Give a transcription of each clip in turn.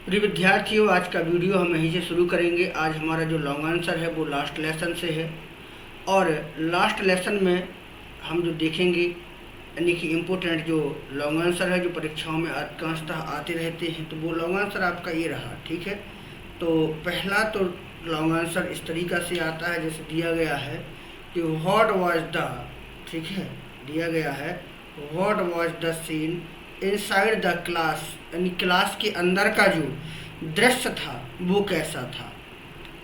प्रिय विद्यार्थियों, आज का वीडियो हम यहीं से शुरू करेंगे। आज हमारा जो लॉन्ग आंसर है वो लास्ट लेसन से है और लास्ट लेसन में हम जो देखेंगे यानी कि इम्पोर्टेंट जो लॉन्ग आंसर है जो परीक्षाओं में अधिकांशतः आते रहते हैं, तो वो लॉन्ग आंसर आपका ये रहा। ठीक है, तो पहला तो लॉन्ग आंसर इस तरीक़ा से आता है जैसे दिया गया है कि व्हाट वाज द, ठीक है, दिया गया है what was the scene inside the class, यानी क्लास के अंदर का जो दृश्य था वो कैसा था।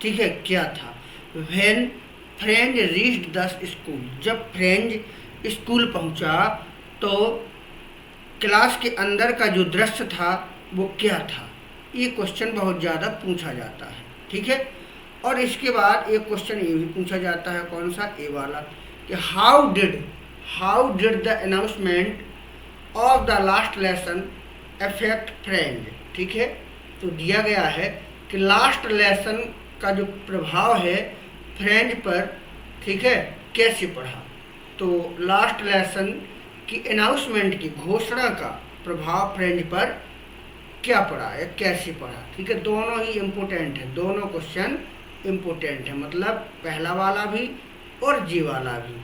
ठीक है, क्या था। When friend reached the school, जब फ्रेंड स्कूल पहुंचा तो क्लास के अंदर का जो दृश्य था वो क्या था। ये क्वेश्चन बहुत ज़्यादा पूछा जाता है। ठीक है, और इसके बाद एक क्वेश्चन ये भी पूछा जाता है, कौन सा, ए वाला, कि how did the announcement of the last lesson affect friend. ठीक है, तो दिया गया है कि लास्ट लेसन का जो प्रभाव है फ्रेंड पर, ठीक है, कैसे पड़ा। तो लास्ट लेसन की अनाउंसमेंट की घोषणा का प्रभाव फ्रेंड पर क्या पड़ा या कैसे पड़ा। ठीक है, दोनों ही इम्पोर्टेंट है, दोनों क्वेश्चन इम्पोर्टेंट है, मतलब पहला वाला भी और जी वाला भी।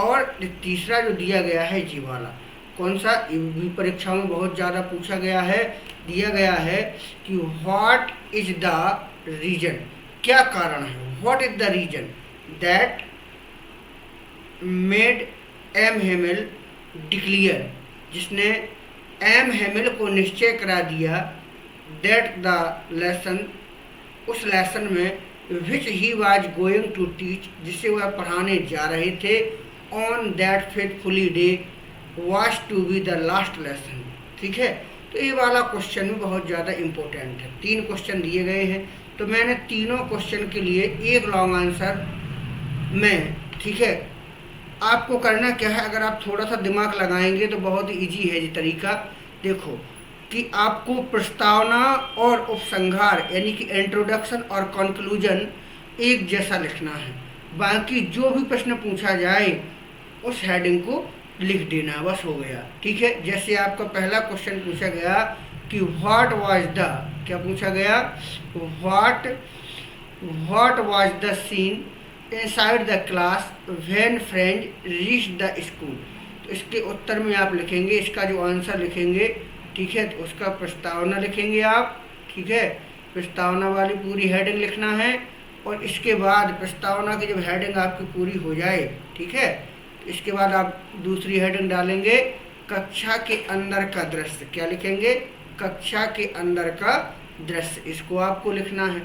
और तीसरा जो दिया गया है जी वाला, कौन सा, भी परीक्षाओं में बहुत ज़्यादा पूछा गया है, दिया गया है कि व्हाट इज द रीजन, क्या कारण है, what is the reason that made M Hamel declare, जिसने एम हेमिल को निश्चय करा दिया दैट द लेसन, उस लेसन में which he was going to teach, जिसे वह पढ़ाने जा रहे थे, on that faithfully day was to be the last lesson. ठीक है, तो ये वाला क्वेश्चन भी बहुत ज़्यादा इम्पोर्टेंट है। 3 क्वेश्चन दिए गए हैं, तो मैंने तीनों क्वेश्चन के लिए एक लॉन्ग आंसर में, ठीक है, आपको करना क्या है, अगर आप थोड़ा सा दिमाग लगाएंगे तो बहुत इजी है ये तरीका। देखो कि आपको प्रस्तावना और उपसंहार यानी कि इंट्रोडक्शन और कंक्लूजन एक जैसा लिखना है, बाकी जो भी प्रश्न पूछा जाए उस हेडिंग को लिख देना, बस हो गया। ठीक है, जैसे आपका पहला क्वेश्चन पूछा गया कि व्हाट वाज द, क्या पूछा गया, what was the scene inside the class when friend reach the school, तो इसके उत्तर में आप लिखेंगे, इसका जो आंसर लिखेंगे, ठीक है, तो उसका प्रस्तावना लिखेंगे आप। ठीक है, प्रस्तावना वाली पूरी हेडिंग लिखना है, और इसके बाद प्रस्तावना की जब हेडिंग आपकी पूरी हो जाए, ठीक है, इसके बाद आप दूसरी हेडिंग डालेंगे कक्षा के अंदर का दृश्य, क्या लिखेंगे, कक्षा के अंदर का दृश्य, इसको आपको लिखना है।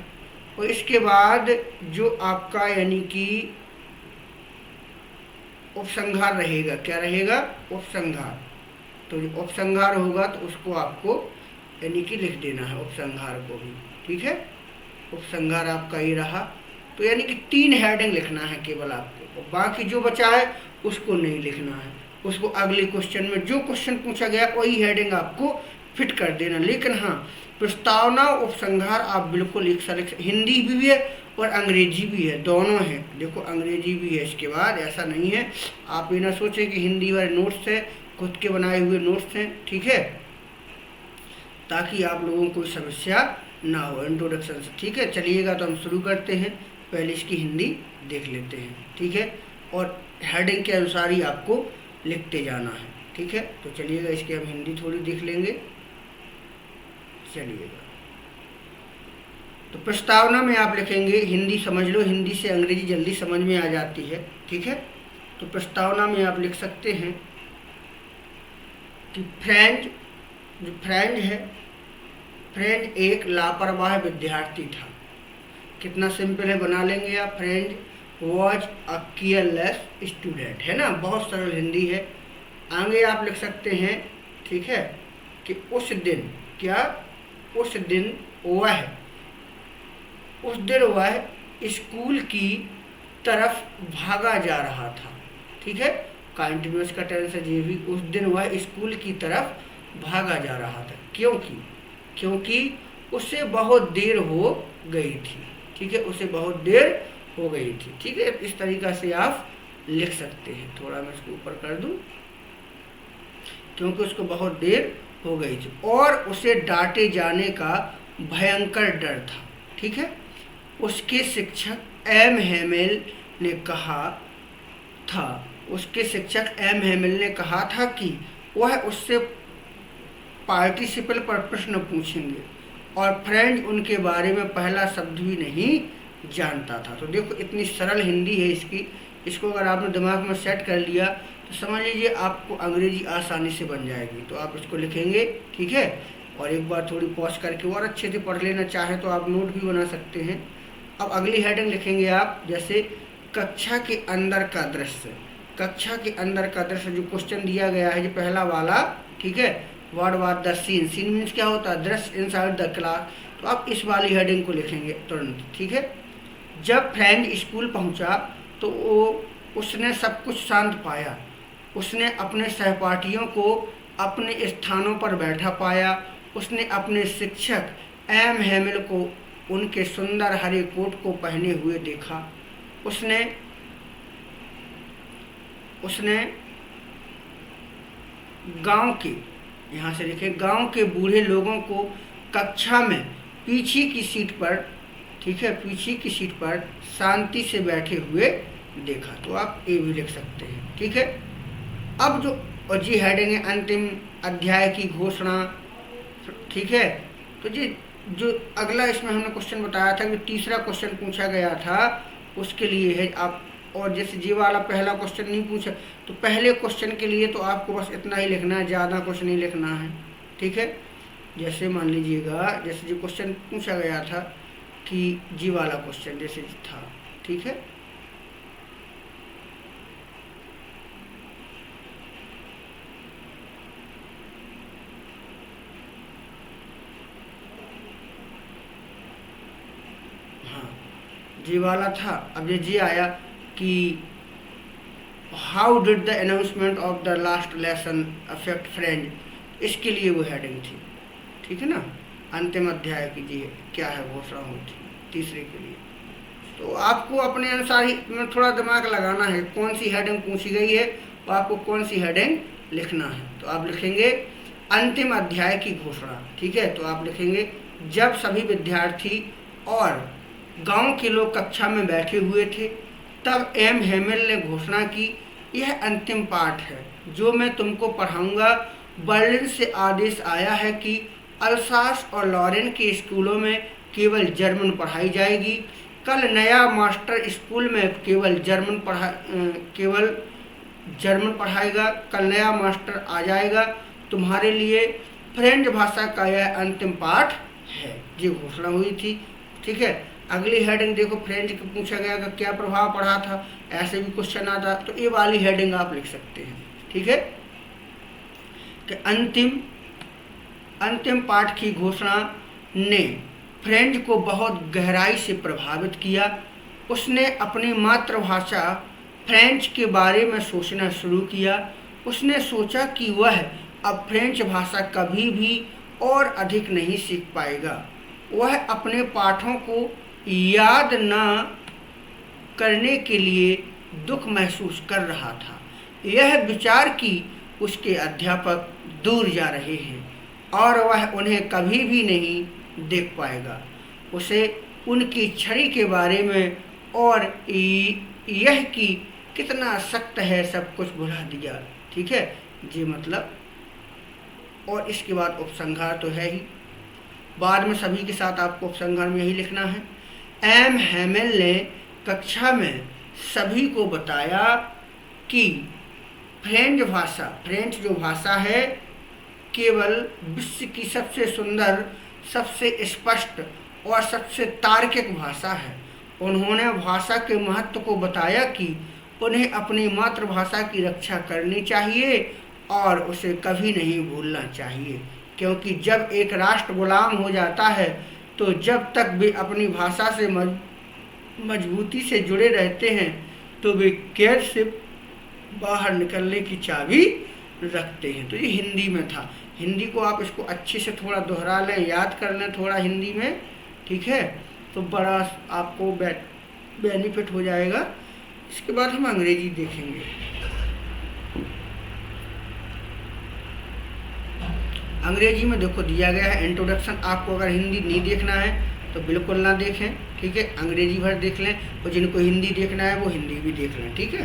और इसके बाद जो आपका यानी कि उपसंहार रहेगा, क्या रहेगा, उपसंहार, तो जो उपसंहार होगा तो उसको आपको यानी कि लिख देना है, उपसंहार को भी। ठीक है, उपसंहार आपका ये रहा, तो यानी कि 3 हेडिंग लिखना है केवल आपको, और बाकी जो बचा है उसको नहीं लिखना है, उसको अगले क्वेश्चन में जो क्वेश्चन पूछा गया वही हेडिंग आपको फिट कर देना। लेकिन हाँ, प्रस्तावना उपसंहार आप बिल्कुल एक सा लिख, हिंदी भी है और अंग्रेजी भी है, दोनों है। देखो अंग्रेजी भी है इसके बाद, ऐसा नहीं है आप ये ना सोचें कि हिंदी वाले नोट्स है, खुद के बनाए हुए नोट्स हैं। ठीक है, ताकि आप लोगों को समस्या ना हो इंट्रोडक्शन से। ठीक है, चलिएगा तो हम शुरू करते हैं, पहले इसकी हिंदी देख लेते हैं। ठीक है, और हेडिंग के अनुसार ही आपको लिखते जाना है। ठीक है, तो चलिएगा इसकी हम हिंदी थोड़ी देख लेंगे। चलिएगा, तो प्रस्तावना में आप लिखेंगे, हिंदी समझ लो, हिंदी से अंग्रेजी जल्दी समझ में आ जाती है। ठीक है, तो प्रस्तावना में आप लिख सकते हैं कि फ्रेंड, जो फ्रेंड है, फ्रेंड एक लापरवाह विद्यार्थी था। कितना सिंपल है, बना लेंगे आप, friend was a careless student, है ना, बहुत सरल हिंदी है। आगे आप लिख सकते हैं, ठीक है, कि उस दिन, क्या, उस दिन वह स्कूल की तरफ भागा जा रहा था। ठीक है, कंटिन्यूअस का टेंस है ये भी, उस दिन वह स्कूल की तरफ भागा जा रहा था, क्योंकि उसे बहुत देर हो गई थी। ठीक है, उसे बहुत देर हो गई थी। ठीक है, इस तरीक़ा से आप लिख सकते हैं। थोड़ा मैं इसको ऊपर कर दूं, क्योंकि उसको बहुत देर हो गई थी और उसे डांटे जाने का भयंकर डर था। ठीक है, उसके शिक्षक एम हेमेल ने कहा था कि वह उससे पार्टिसिपल पर प्रश्न पूछेंगे और फ्रेंच उनके बारे में पहला शब्द भी नहीं जानता था। तो देखो इतनी सरल हिंदी है इसकी, इसको अगर आपने दिमाग में सेट कर लिया तो समझ लीजिए आपको अंग्रेजी आसानी से बन जाएगी। तो आप इसको लिखेंगे, ठीक है, और एक बार थोड़ी पॉज करके और अच्छे से पढ़ लेना, चाहे तो आप नोट भी बना सकते हैं। अब अगली हेडिंग लिखेंगे आप, जैसे कक्षा के अंदर का दृश्य। कक्षा के अंदर का दृश्य जो क्वेश्चन दिया गया है, जो पहला वाला, ठीक है, what was the scene. Scene means क्या होता है, दृश्य इनसाइड द क्लास। तो आप इस वाली हेडिंग को लिखेंगे तुरंत। ठीक है, जब फ्रेंड स्कूल पहुंचा तो उसने सब कुछ शांत पाया। उसने अपने सहपाठियों को अपने स्थानों पर बैठा पाया। उसने अपने शिक्षक एम हेमिल को उनके सुंदर हरे कोट को पहने हुए देखा। उसने गांव के, यहाँ से लिखे, गांव के बूढ़े लोगों को कक्षा में पीछे की सीट पर, ठीक है, पीछे की सीट पर शांति से बैठे हुए देखा। तो आप ये भी लिख सकते हैं। ठीक है, अब जो और जी हेडिंग है अंतिम अध्याय की घोषणा। ठीक है, तो जी जो अगला इसमें हमने क्वेश्चन बताया था, जो तीसरा क्वेश्चन पूछा गया था उसके लिए है आप, और जैसे जी वाला पहला क्वेश्चन नहीं पूछा तो पहले क्वेश्चन के लिए तो आपको बस इतना ही लिखना है, ज़्यादा कुछ नहीं लिखना है। ठीक है, जैसे मान लीजिएगा जैसे जो क्वेश्चन पूछा गया था कि जी वाला क्वेश्चन जैसे था। ठीक है, जी वाला था। अब ये जी आया कि how did the announcement of the last lesson affect friend, इसके लिए वो हेडिंग थी। ठीक है ना, अंतिम अध्याय की जी क्या है घोषणा हुई थी तीसरे के लिए। तो आपको अपने अनुसार ही थोड़ा दिमाग लगाना है, कौन सी हेडिंग पूछी गई है और आपको कौन सी हेडिंग लिखना है। तो आप लिखेंगे अंतिम अध्याय की घोषणा। ठीक है, तो आप लिखेंगे जब सभी विद्यार्थी और गांव के लोग कक्षा में बैठे हुए थे तब एम हेमिल ने घोषणा की, यह अंतिम पाठ है जो मैं तुमको पढ़ाऊंगा। बर्लिन से आदेश आया है कि अल्सास और लॉरेन के स्कूलों में केवल जर्मन पढ़ाई जाएगी। कल नया मास्टर स्कूल में केवल जर्मन पढ़ाएगा। कल नया मास्टर आ जाएगा। तुम्हारे लिए फ्रेंच भाषा का यह अंतिम पाठ है। ये घोषणा हुई थी। ठीक है, अगली हेडिंग देखो, फ्रेंच को पूछा गया कि क्या प्रभाव पड़ा था, ऐसे भी क्वेश्चन आता, तो ये वाली हेडिंग आप लिख सकते हैं। ठीक है, कि अंतिम पाठ की घोषणा ने फ्रेंच को बहुत गहराई से प्रभावित किया। उसने अपनी मातृभाषा फ्रेंच के बारे में सोचना शुरू किया। उसने सोचा कि वह अब फ्रेंच भाषा कभी भी और अधिक नहीं सीख पाएगा। वह अपने पाठों को याद न करने के लिए दुख महसूस कर रहा था। यह विचार कि उसके अध्यापक दूर जा रहे हैं और वह उन्हें कभी भी नहीं देख पाएगा। उसे उनकी छड़ी के बारे में और यह कि कितना सख्त है सब कुछ भुला दिया। ठीक है जी, मतलब, और इसके बाद उपसंहार तो है ही, बाद में सभी के साथ आपको उपसंहार में यही लिखना है। एम हेमिल ने कक्षा में सभी को बताया कि फ्रेंच जो भाषा है केवल विश्व की सबसे सुंदर, सबसे स्पष्ट और सबसे तार्किक भाषा है। उन्होंने भाषा के महत्व को बताया कि उन्हें अपनी मातृभाषा की रक्षा करनी चाहिए और उसे कभी नहीं भूलना चाहिए, क्योंकि जब एक राष्ट्र गुलाम हो जाता है तो जब तक वे अपनी भाषा से मजबूती से जुड़े रहते हैं तो वे कैद से बाहर निकलने की चाबी रखते हैं। तो ये हिंदी में था। हिंदी को आप इसको अच्छे से थोड़ा दोहरा लें, याद कर लें थोड़ा हिंदी में। ठीक है, तो बड़ा आपको बेनिफिट हो जाएगा। इसके बाद हम अंग्रेजी देखेंगे। अंग्रेजी में देखो दिया गया है इंट्रोडक्शन। आपको अगर हिंदी नहीं देखना है तो बिल्कुल ना देखें, ठीक है, अंग्रेजी भर देख लें, और जिनको हिंदी देखना है वो हिंदी भी देख लें, ठीक है।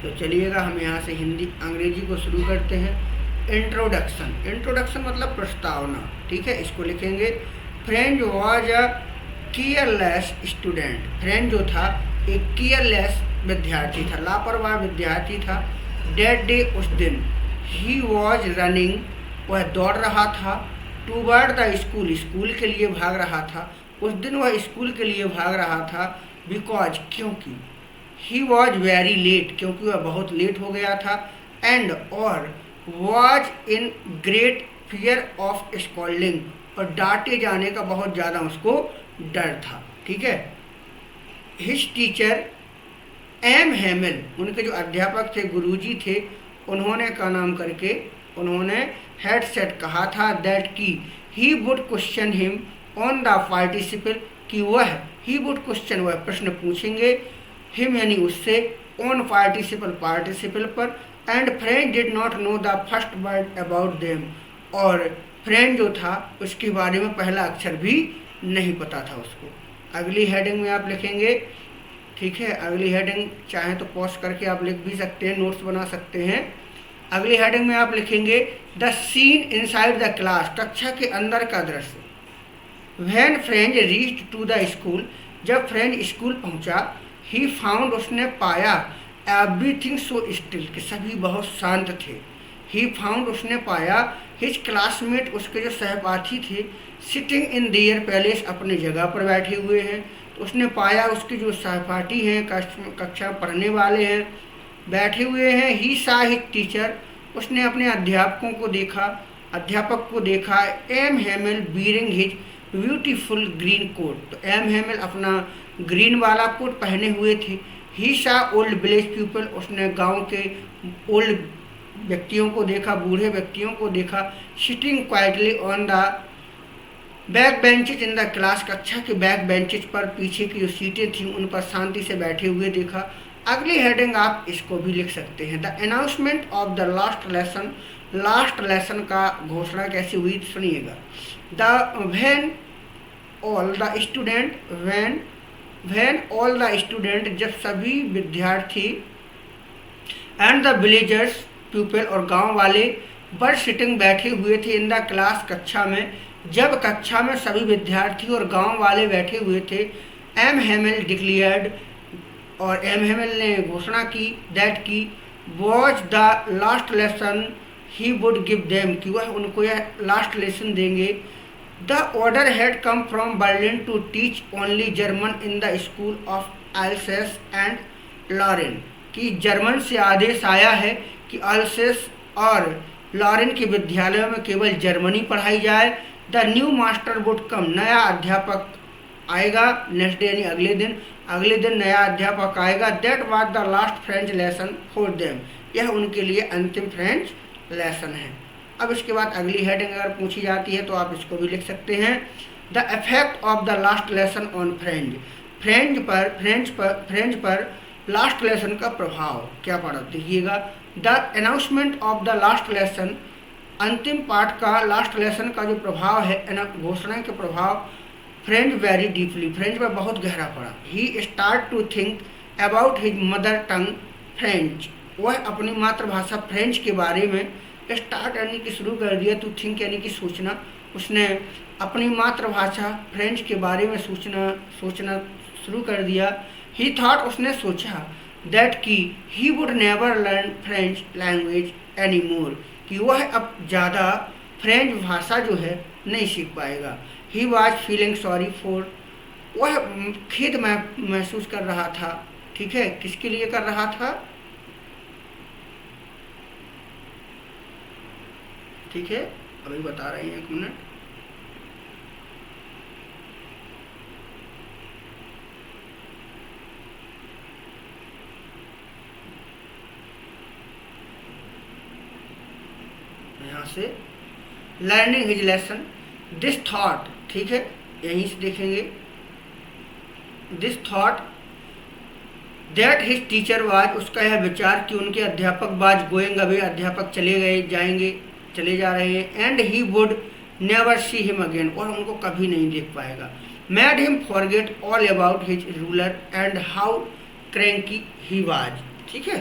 तो चलिएगा हम यहाँ से हिंदी अंग्रेजी को शुरू करते हैं। इंट्रोडक्शन, इंट्रोडक्शन मतलब प्रस्तावना, ठीक है। इसको लिखेंगे, French was a careless student. French जो था एक केयरलेस विद्यार्थी था, लापरवाह विद्यार्थी था। डेट डे, उस दिन, ही वॉज रनिंग, वह दौड़ रहा था, टूवर्ड द स्कूल, स्कूल के लिए भाग रहा था। उस दिन वह स्कूल के लिए भाग रहा था, बिकॉज, क्योंकि, ही वॉज वेरी लेट, क्योंकि वह बहुत लेट हो गया था, एंड, और, was in great fear of scolding, और डांटे जाने का बहुत ज़्यादा उसको डर था, ठीक है। हिज टीचर एम हेमिल, उनके जो अध्यापक थे, गुरुजी थे, उन्होंने का नाम करके उन्होंने हेडसेट कहा था दैट की he would question him on the participle, कि वह, ही वुड क्वेश्चन, वह प्रश्न पूछेंगे, हिम यानी उससे, ऑन पार्टिसिपल, पार्टिसिपल पर, and French did not know the first word about them, और फ्रेंच जो था उसके बारे में पहला अक्षर भी नहीं पता था उसको। अगली हेडिंग में आप लिखेंगे, ठीक है, अगली हेडिंग चाहे तो पॉज करके आप लिख भी सकते हैं, नोट्स बना सकते हैं। अगली हेडिंग में आप लिखेंगे, the scene inside the class, कक्षा के अंदर का दृश्य। When French reached to the school, जब फ्रेंच स्कूल पहुंचा, ही फाउंड, उसने पाया, एवरीथिंग सो स्टिल, कि सभी बहुत शांत थे। ही फाउंड, उसने पाया, हिज क्लासमेट, उसके जो सहपाठी थे, सिटिंग इन देयर प्लेस, अपनी जगह पर बैठे हुए हैं। तो उसने पाया उसके जो सहपाठी हैं, कक्षा पढ़ने वाले हैं, बैठे हुए हैं। ही सा हिज टीचर, उसने अपने अध्यापकों को देखा, अध्यापक को देखा। M Hamel wearing his beautiful green coat, तो एम हेमिल अपना ग्रीन वाला कोट पहने हुए थे। ही सा ओल्ड विलेज पीपल, उसने गांव के ओल्ड व्यक्तियों को देखा, बूढ़े व्यक्तियों को देखा। Sitting quietly on the back benches in the class, कक्षा के बैक बेंचेज पर, पीछे की जो सीटें थीं उन पर शांति से बैठे हुए देखा। अगली हेडिंग आप इसको भी लिख सकते हैं, the announcement of the last lesson, last lesson का घोषणा कैसे हुई सुनिएगा। The when all the student, when all the student, जब सभी विद्यार्थी, एंड द विलेजर्स पीपल, और गांव वाले, वर सिटिंग, बैठे हुए थे, इन द क्लास, कक्षा में, जब कक्षा में सभी विद्यार्थी और गांव वाले बैठे हुए थे। एम हेमिल डिक्लेयर्ड, और एम हेमिल ने घोषणा की, दैट की was the last lesson he would give them, कि वह उनको यह लास्ट लेसन देंगे। The order had come from Berlin to teach only German in the school of Alsace and Lorraine, कि जर्मन से आदेश आया है कि अल्सेस और लॉरेन के विद्यालयों में केवल जर्मनी पढ़ाई जाए। The new master would come, नया अध्यापक आएगा, नेक्स्ट डे यानी अगले दिन नया अध्यापक आएगा। That was the last French lesson for them, यह उनके लिए अंतिम फ्रेंच लेसन है। अब इसके बाद अगली हेडिंग अगर पूछी जाती है तो आप इसको भी लिख सकते हैं, the effect of the last lesson on French, French पर लास्ट लेसन का प्रभाव क्या पड़ा, देखिएगा। The announcement of the last lesson, अंतिम पाठ का, लास्ट लेसन का जो प्रभाव है, घोषणा के प्रभाव, फ्रेंच वेरी डीपली, फ्रेंच पर बहुत गहरा पड़ा। He start to think about his mother tongue French, वह अपनी मातृभाषा फ्रेंच के बारे में, स्टार्ट यानी कि शुरू कर दिया, टू थिंक यानी कि सोचना, उसने अपनी मातृभाषा फ्रेंच के बारे में सोचना शुरू कर दिया। ही थॉट, उसने सोचा, दैट की he would never learn French language any more, कि वह अब ज़्यादा फ्रेंच भाषा जो है नहीं सीख पाएगा। He was feeling sorry for, वह खेद महसूस कर रहा था, ठीक है, किसके लिए कर रहा था, ठीक है, अभी बता रहे हैं, 1 मिनट। यहाँ से learning his lesson, this thought, ठीक है, यहीं से देखेंगे, this thought that his teacher was, उसका यह विचार कि उनके अध्यापक वाज गोइंग अवे, अध्यापक चले गए, जाएंगे। चले जा रहे हैं। And he would never see him again, और उनको कभी नहीं देख पाएगा। Made him forget all about his ruler and how cranky he was. ठीक है,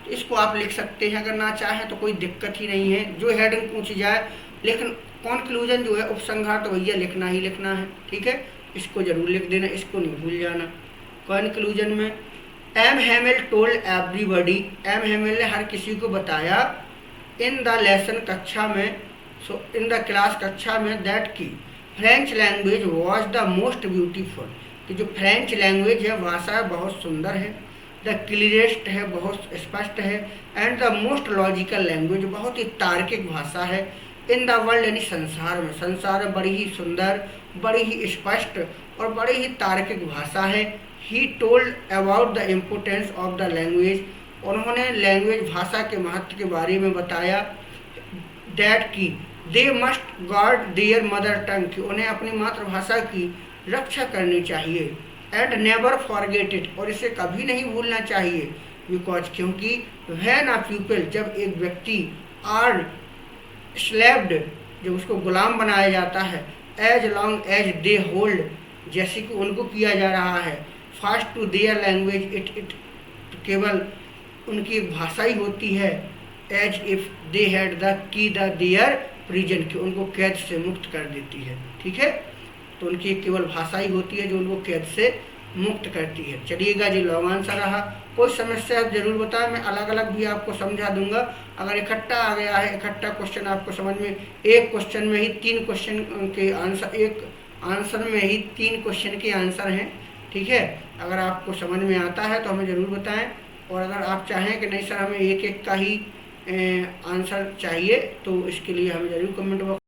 तो इसको आप लिख सकते हैं, अगर ना चाहें तो कोई दिक्कत ही नहीं है, जो हेडिंग पूछ जाए। लेकिन कॉन्क्लूजन जो है, उपसंहार, तो भैया लिखना ही लिखना है। ठीक है, इसको जरूर लिख देना, इसको नहीं भूल जाना। कॉन्क्लूजन में M Hamel told everybody, M Hamel ने हर किसी को बताया, इन द लेसन, कक्षा में, सो इन द क्लास, कक्षा में, दैट की French language was the most beautiful, कि जो फ्रेंच लैंग्वेज है, भाषा है, बहुत सुंदर है। द क्लियरेस्ट है, बहुत स्पष्ट है। And the most logical language, बहुत ही तार्किक भाषा है। इन द वर्ल्ड, यानी संसार में, संसार में बड़ी ही सुंदर, बड़ी ही स्पष्ट और बड़ी ही तार्किक भाषा है। He told about the importance of the language, उन्होंने लैंग्वेज, भाषा के महत्व के बारे में बताया। दैट की they must guard there mother tongue, की उन्हें अपनी मातृभाषा की रक्षा करनी चाहिए। एंड नेवर फॉरगेट इट, और इसे कभी नहीं भूलना चाहिए। बिकॉज, क्योंकि व्हेन अ पीपल, जब एक व्यक्ति, आर स्लेव्ड, जब उसको गुलाम बनाया जाता है, as long as they hold, जैसे कि उनको किया जा रहा है, fast to their language, it केवल उनकी एक भाषा ही होती है। As if they had the key the their prison, की उनको कैद से मुक्त कर देती है। ठीक है, तो उनकी केवल भाषा ही होती है जो उनको कैद से मुक्त करती है। चलिएगा जी, लॉन्ग आंसर रहा। कोई समस्या आप जरूर बताएं, मैं अलग अलग भी आपको समझा दूंगा। अगर इकट्ठा आ गया है, इकट्ठा क्वेश्चन आपको समझ में, एक क्वेश्चन में ही 3 क्वेश्चन के आंसर, एक आंसर में ही 3 क्वेश्चन के आंसर हैं। ठीक है, अगर आपको समझ में आता है तो हमें ज़रूर बताएं। और अगर आप चाहें कि नहीं सर हमें एक एक का ही आंसर चाहिए, तो इसके लिए हमें ज़रूर कमेंट बॉक्स